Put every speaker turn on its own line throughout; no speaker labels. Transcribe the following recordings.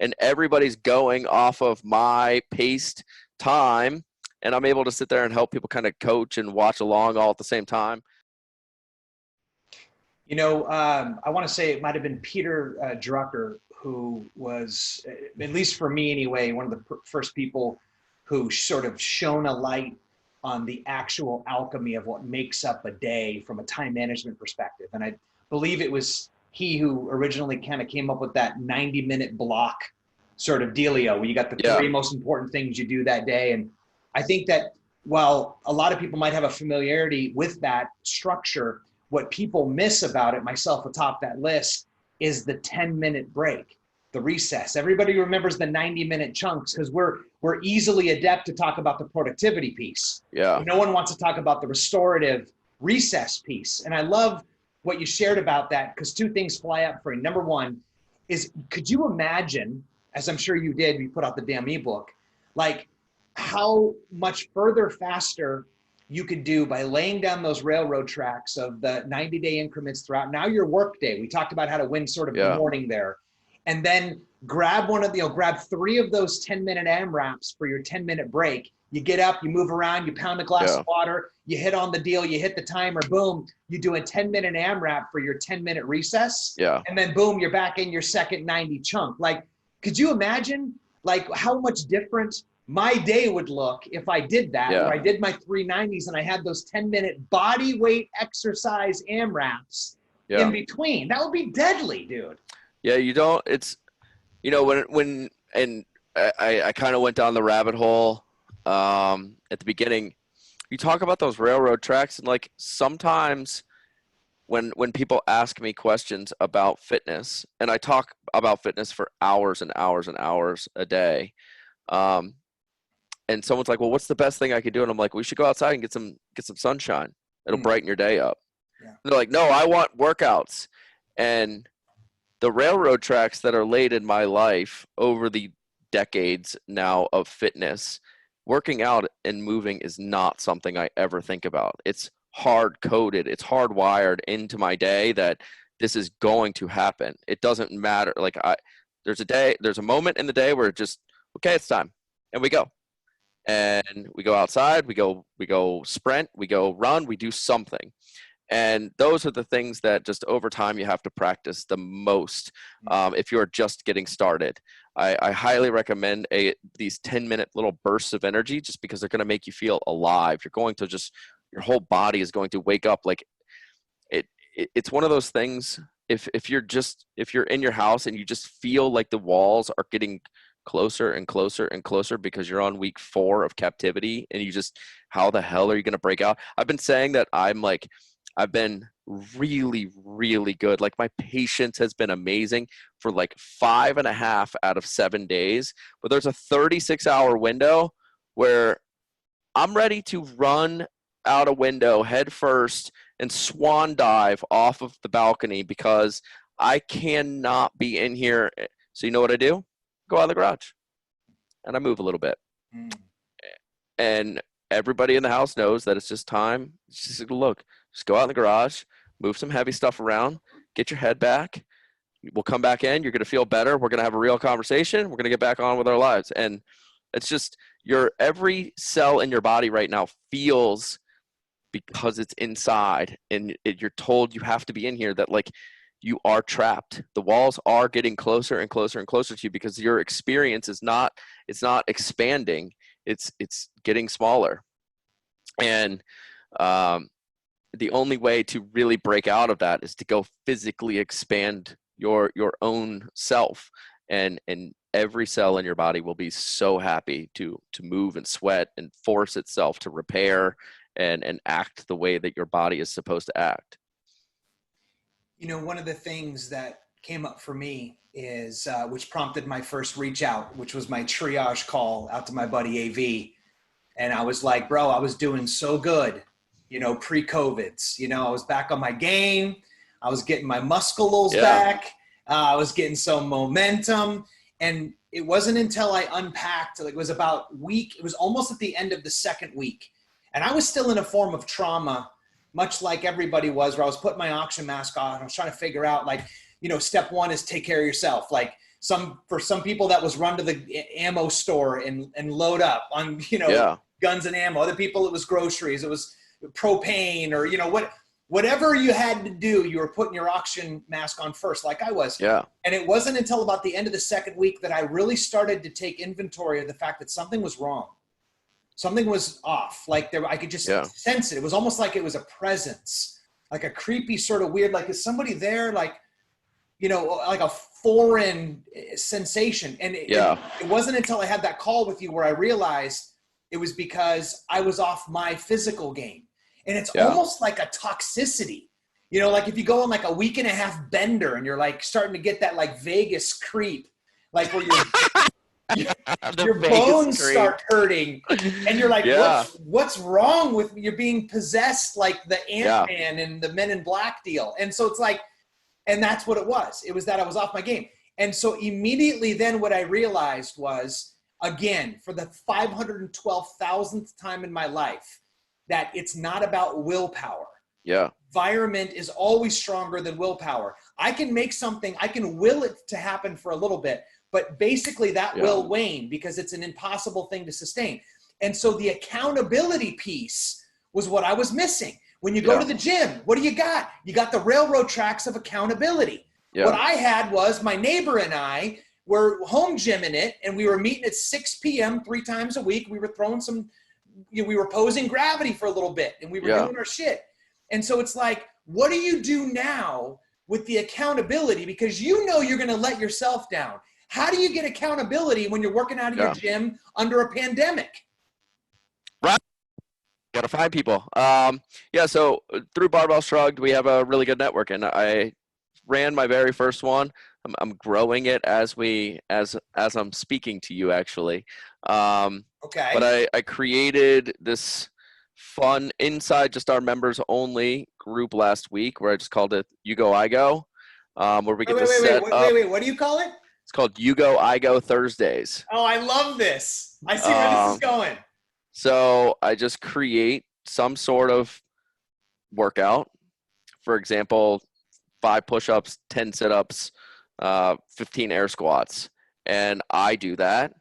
and everybody's going off of my paced time, and I'm able to sit there and help people kind of coach and watch along all at the same time.
I want to say it might have been Peter Drucker, who was, at least for me anyway, one of the first people who sort of shone a light on the actual alchemy of what makes up a day from a time management perspective. And I believe it was he who originally kind of came up with that 90-minute block sort of dealio, where you got the three most important things you do that day. And I think that while a lot of people might have a familiarity with that structure, what people miss about it, myself atop that list, is the 10-minute break, the recess. Everybody remembers the 90-minute chunks because we're easily adept to talk about the productivity piece.
Yeah.
No one wants to talk about the restorative recess piece. And I love what you shared about that, because two things fly up for you. Number one is, could you imagine, as I'm sure you did, you put out the damn ebook, like how much further faster you could do by laying down those railroad tracks of the 90-day increments throughout now your work day. We talked about how to win sort of the morning there. And then grab grab 3 of those 10-minute AMRAPs for your 10-minute break. You get up, you move around, you pound a glass of water, you hit on the deal, you hit the timer, boom, you do a 10-minute AMRAP for your 10-minute recess.
Yeah.
And then boom, you're back in your second 90 chunk. Like, could you imagine like how much different my day would look if I did that, where I did my 390s and I had those 10-minute body weight exercise AMRAPs in between? That would be deadly, dude.
Yeah, it's, and I kind of went down the rabbit hole at the beginning. You talk about those railroad tracks, and like sometimes when people ask me questions about fitness, and I talk about fitness for hours and hours and hours a day, and someone's like, well, what's the best thing I could do? And I'm like, we should go outside and get some sunshine. It'll brighten your day up. Yeah. And they're like, no, I want workouts. And the railroad tracks that are laid in my life over the decades now of fitness, working out and moving is not something I ever think about. It's hard coded. It's hardwired into my day that this is going to happen. It doesn't matter. Like there's a moment in the day where it just, okay, it's time. And we go. And we go outside, we go sprint, we go run, we do something. And those are the things that just over time you have to practice the most if you're just getting started. I highly recommend these 10-minute little bursts of energy, just because they're going to make you feel alive. You're going to your whole body is going to wake up. Like it's one of those things. If you're in your house and you just feel like the walls are getting closer and closer and closer because you're on week 4 of captivity, and how the hell are you going to break out? I've been saying that I've been really, really good. Like my patience has been amazing for like 5.5 out of 7 days, but there's a 36-hour window where I'm ready to run out a window head first and swan dive off of the balcony because I cannot be in here. So you know what I do? Go out of the garage and I move a little bit. And everybody in the house knows that it's just time. It's just just go out in the garage, move some heavy stuff around, get your head back. We'll come back in. You're going to feel better. We're going to have a real conversation. We're going to get back on with our lives. And it's just every cell in your body right now feels, because it's inside and you're told you have to be in here, that like you are trapped. The walls are getting closer and closer and closer to you because your experience it's not expanding. It's getting smaller. And the only way to really break out of that is to go physically expand your own self, and every cell in your body will be so happy to move and sweat and force itself to repair and act the way that your body is supposed to act.
One of the things that came up for me is, which prompted my first reach out, which was my triage call out to my buddy AV. And I was like, bro, I was doing so good, pre-COVIDs, I was back on my game. I was getting my muscles back. I was getting some momentum. And it wasn't until I unpacked, it was almost at the end of the second week. And I was still in a form of trauma, much like everybody was, where I was putting my oxygen mask on. I was trying to figure out, step 1 is take care of yourself. Like, For some people that was run to the ammo store and load up on, guns and ammo. Other people, it was groceries. It was propane or, whatever you had to do, you were putting your oxygen mask on first, like I was.
Yeah.
And it wasn't until about the end of the second week that I really started to take inventory of the fact that something was wrong. Something was off. Like I could just sense it. It was almost like it was a presence, like a creepy sort of weird, like, is somebody there? Like, like a foreign sensation. And it wasn't until I had that call with you where I realized it was because I was off my physical game. And it's almost like a toxicity, like if you go on like a week and a half bender and you're like starting to get that like Vegas creep, like where your bones start hurting and you're like, what's wrong with me? You're being possessed like the Ant-Man and the Men in Black deal. And so it's like, and that's what it was. It was that I was off my game. And so immediately then what I realized was, again, for the 512,000th time in my life, that it's not about willpower.
Yeah.
Environment is always stronger than willpower. I can make something, I can will it to happen for a little bit, but basically that will wane because it's an impossible thing to sustain. And so the accountability piece was what I was missing. When you go to the gym, what do you got? You got the railroad tracks of accountability. Yeah. What I had was my neighbor and I were home gymming it, and we were meeting at 6 p.m. 3 times a week. We were throwing we were posing gravity for a little bit, and we were doing our shit. And so it's like, what do you do now with the accountability? Because you're going to let yourself down. How do you get accountability when you're working out of your gym under a pandemic?
Right. Got to find people. So through Barbell Shrugged, we have a really good network, and I ran my very first one. I'm growing it as I'm speaking to you, actually.
Okay.
But I created this fun inside just our members only group last week where I just called it You Go I Go, where we get to set up.
Wait, what do you call it?
It's called You Go I Go Thursdays.
Oh, I love this. I see where this is going.
So I just create some sort of workout. For example, 5 push-ups, 10 sit-ups, 15 air squats. And I do that.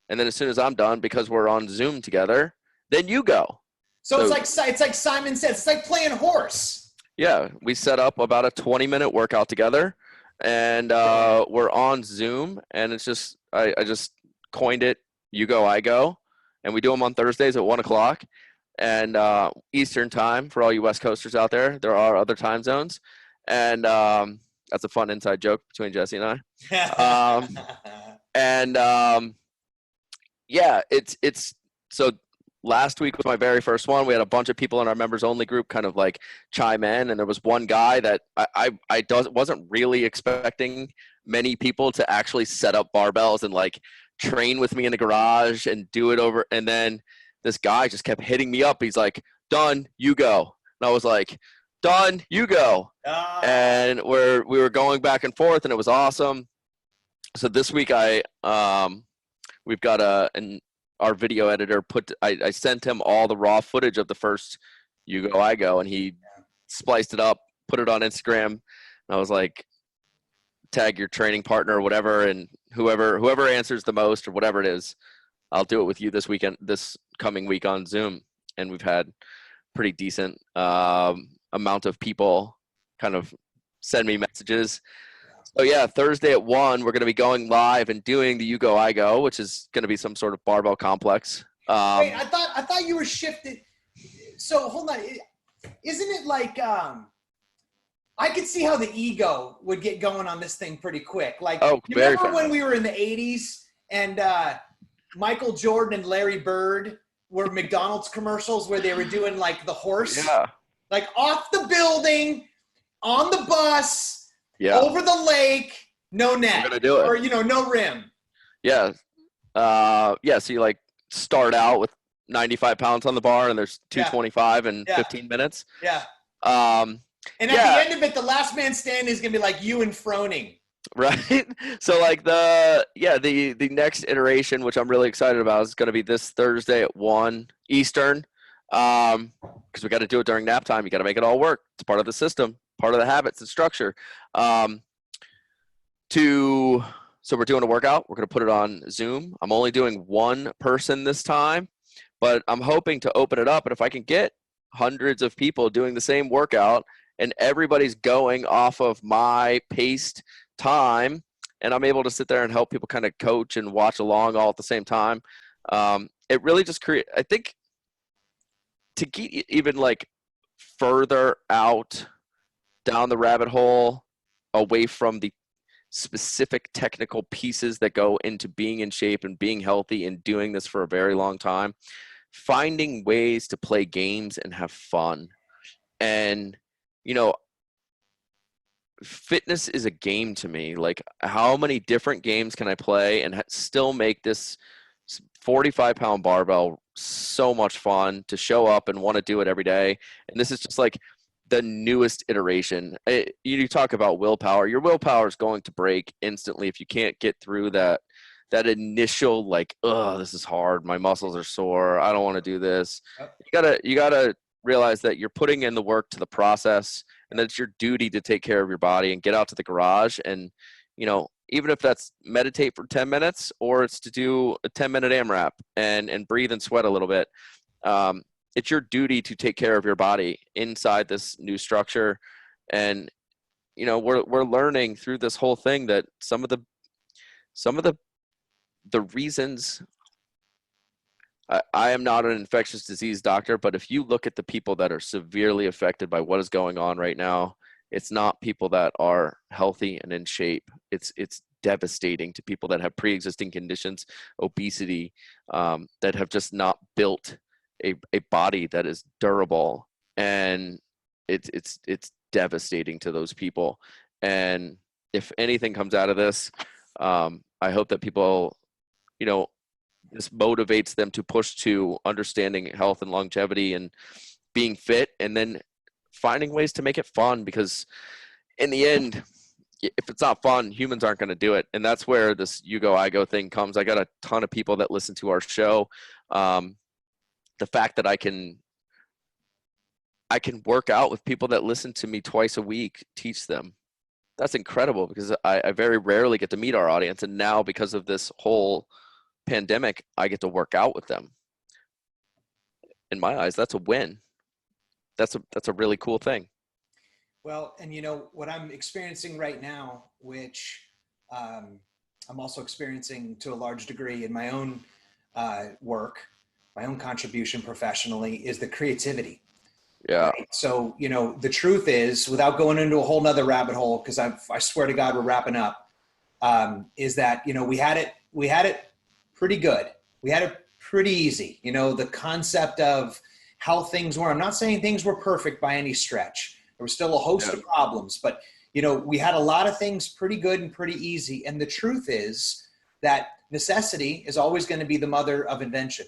And then as soon as I'm done, because we're on Zoom together, then you go.
So it's like Simon says, it's like playing horse.
Yeah, we set up about a 20-minute workout together, and we're on Zoom, and it's just I just coined it You Go I Go, and we do them on Thursdays at 1 o'clock, and Eastern time for all you West Coasters out there. There are other time zones, and that's a fun inside joke between Jesse and I. It's so. Last week was my very first one. We had a bunch of people in our members only group kind of like chime in, and there was one guy that I wasn't really expecting many people to actually set up barbells and like train with me in the garage and do it over. And then this guy just kept hitting me up. He's like, "Done, you go." And I was like, "Done, you go." And we were going back and forth, and it was awesome. So this week we've got our video editor I sent him all the raw footage of the first You Go I Go, and he spliced it up, put it on Instagram, and I was like, tag your training partner or whatever, and whoever answers the most or whatever it is, I'll do it with you this coming week on Zoom. And we've had pretty decent amount of people kind of send me messages. So yeah, Thursday at 1, we're going to be going live and doing the You Go I Go, which is going to be some sort of barbell complex.
Wait, I thought you were shifted. So hold on, isn't it like I could see how the ego would get going on this thing pretty quick. Like, you remember when we were in the 80s and Michael Jordan and Larry Bird were McDonald's commercials where they were doing like the horse, like off the building, on the bus. Yeah. Over the lake, no net.
We're gonna do it.
Or, no rim.
Yeah. So you like start out with 95 pounds on the bar and there's 225 in 15 minutes.
Yeah. And at the end of it, the last man standing is gonna be like you and Froning.
Right. So like the next iteration, which I'm really excited about, is gonna be this Thursday at 1 Eastern. Because we got to do it during nap time. You got to make it all work. It's part of the system, part of the habits and structure. To So we're doing a workout. We're going to put it on Zoom. I'm only doing one person this time, but I'm hoping to open it up. And if I can get hundreds of people doing the same workout and everybody's going off of my paced time, and I'm able to sit there and help people kind of coach and watch along all at the same time, it really just I think to get even like further out down the rabbit hole, away from the specific technical pieces that go into being in shape and being healthy and doing this for a very long time, finding ways to play games and have fun. And, fitness is a game to me. Like, how many different games can I play and still make this 45-pound barbell so much fun to show up and want to do it every day? And this is just like the newest iteration. You talk about willpower. Your willpower is going to break instantly if you can't get through that initial, like, oh, this is hard. My muscles are sore. I don't want to do this. You gotta realize that you're putting in the work to the process, and that it's your duty to take care of your body and get out to the garage. And, even if that's meditate for 10 minutes or it's to do a 10-minute AMRAP and breathe and sweat a little bit, it's your duty to take care of your body inside this new structure. And, we're learning through this whole thing that some of the reasons. I am not an infectious disease doctor, but if you look at the people that are severely affected by what is going on right now, it's not people that are healthy and in shape. It's devastating to people that have pre-existing conditions, obesity, that have just not built a body that is durable, and it's devastating to those people. And if anything comes out of this, I hope that people, this motivates them to push to understanding health and longevity and being fit, and then finding ways to make it fun, because in the end, if it's not fun, humans aren't going to do it. And that's where this you go, I go thing comes. I got a ton of people that listen to our show. The fact that I can work out with people that listen to me twice a week, teach them. That's incredible, because I very rarely get to meet our audience. And now, because of this whole pandemic, I get to work out with them. In my eyes, that's a win. That's a really cool thing.
Well, and what I'm experiencing right now, which I'm also experiencing to a large degree in my own work, my own contribution professionally, is the creativity.
Yeah.
Right? So, the truth is, without going into a whole nother rabbit hole, because I swear to God we're wrapping up, is that, we had it pretty good. We had it pretty easy. The concept of how things were. I'm not saying things were perfect by any stretch. There was still a host of problems, but we had a lot of things pretty good and pretty easy. And the truth is that necessity is always going to be the mother of invention.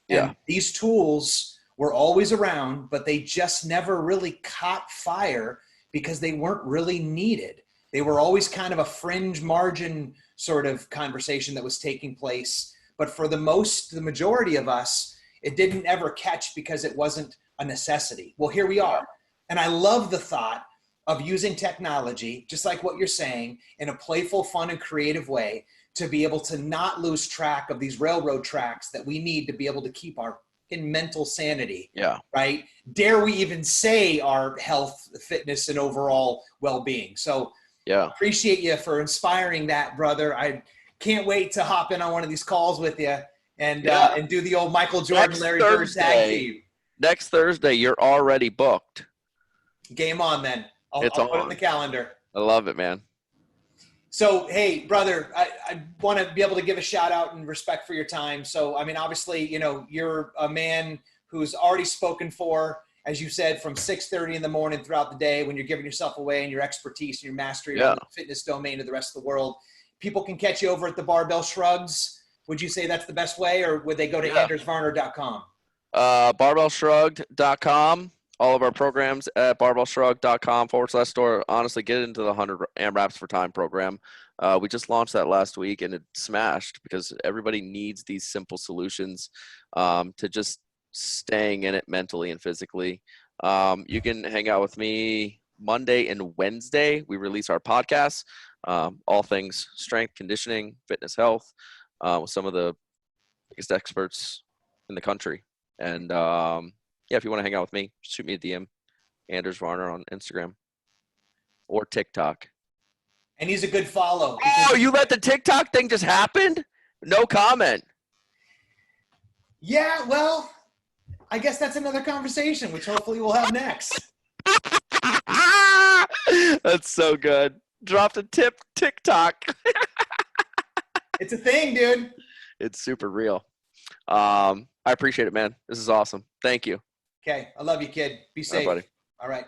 And these tools were always around, but they just never really caught fire because they weren't really needed. They were always kind of a fringe margin sort of conversation that was taking place. But for the majority of us, it didn't ever catch because it wasn't a necessity. Well, here we are. And I love the thought of using technology, just like what you're saying, in a playful, fun, and creative way to be able to not lose track of these railroad tracks that we need to be able to keep our mental sanity.
Yeah.
Right? Dare we even say our health, fitness, and overall well-being. So appreciate you for inspiring that, brother. I can't wait to hop in on one of these calls with you and do the old Michael Jordan, Larry Bird tag team.
Next Thursday, you're already booked.
Game on then. I'll put it in the calendar.
I love it, man.
So, hey, brother, I want to be able to give a shout out and respect for your time. So, I mean, obviously, you're a man who's already spoken for, as you said, from 6:30 in the morning throughout the day when you're giving yourself away and your expertise and your mastery of the fitness domain to the rest of the world. People can catch you over at the Barbell Shrugs. Would you say that's the best way, or would they go to andersvarner.com?
Barbellshrug.com. All of our programs at barbellshrug.com/store. Honestly, get into the 100 AMRAPs for Time program. We just launched that last week, and it smashed because everybody needs these simple solutions to just staying in it mentally and physically. You can hang out with me Monday and Wednesday. We release our podcasts. all things strength, conditioning, fitness, health, with some of the biggest experts in the country. And if you want to hang out with me, shoot me a DM, Anders Varner on Instagram or TikTok.
And he's a good follow.
Oh, you let the TikTok thing just happen? No comment.
Yeah, well, I guess that's another conversation, which hopefully we'll have next.
That's so good. Dropped a TikTok.
It's a thing, dude.
It's super real. I appreciate it, man. This is awesome. Thank you.
Okay. I love you, kid. Be safe.
All right, buddy.
All right.